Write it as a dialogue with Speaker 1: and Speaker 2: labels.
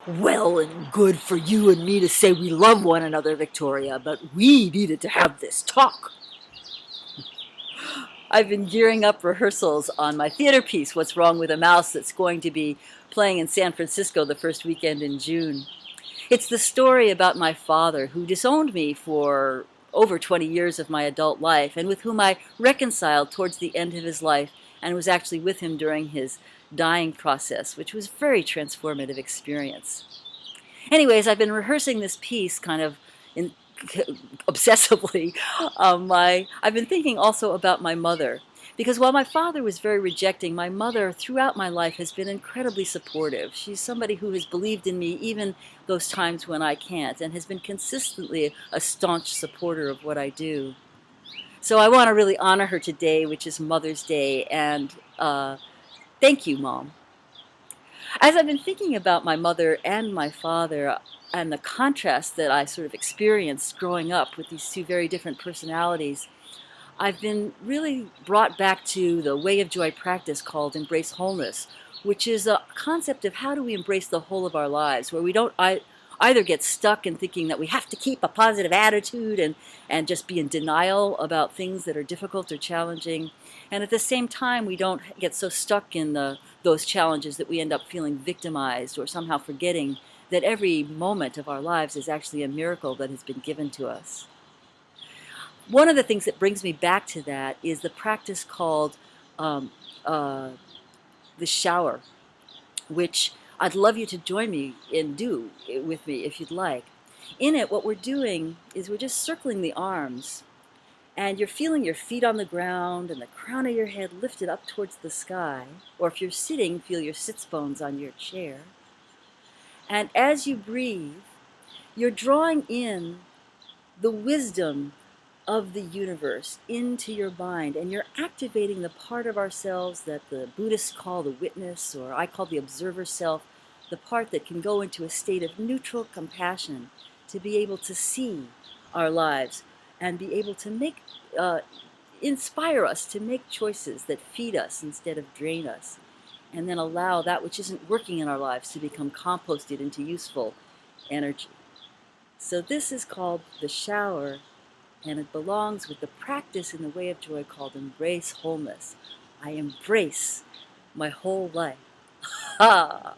Speaker 1: Well and good for you and me to say we love one another, Victoria, but we needed to have this talk. I've been gearing up rehearsals on my theater piece, What's Wrong with a Mouse, that's going to be playing in San Francisco the first weekend in June. It's the story about my father, who disowned me for over 20 years of my adult life, and with whom I reconciled towards the end of his life and was actually with him during his dying process, which was a very transformative experience. Anyways, I've been rehearsing this piece kind of in, obsessively. I've been thinking also about my mother. Because while my father was very rejecting, my mother throughout my life has been incredibly supportive. She's somebody who has believed in me even those times when I can't, and has been consistently a staunch supporter of what I do. So I want to really honor her today, which is Mother's Day, and thank you, Mom. As I've been thinking about my mother and my father and the contrast that I sort of experienced growing up with these two very different personalities, I've been really brought back to the Way of Joy practice called Embrace Wholeness, which is a concept of how do we embrace the whole of our lives, where we don't either get stuck in thinking that we have to keep a positive attitude and just be in denial about things that are difficult or challenging. And at the same time, we don't get so stuck in those challenges that we end up feeling victimized or somehow forgetting that every moment of our lives is actually a miracle that has been given to us. One of the things that brings me back to that is the practice called um, uh, the shower, which I'd love you to join me and do with me if you'd like. In it, what we're doing is we're just circling the arms, and you're feeling your feet on the ground and the crown of your head lifted up towards the sky. Or if you're sitting, feel your sits bones on your chair. And as you breathe, you're drawing in the wisdom of the universe into your mind, and you're activating the part of ourselves that the Buddhists call the witness, or I call the observer self, the part that can go into a state of neutral compassion to be able to see our lives and be able to inspire us to make choices that feed us instead of drain us, and then allow that which isn't working in our lives to become composted into useful energy. So this is called the shower, and it belongs with the practice in the Way of Joy called Embrace Wholeness. I embrace my whole life. Ha!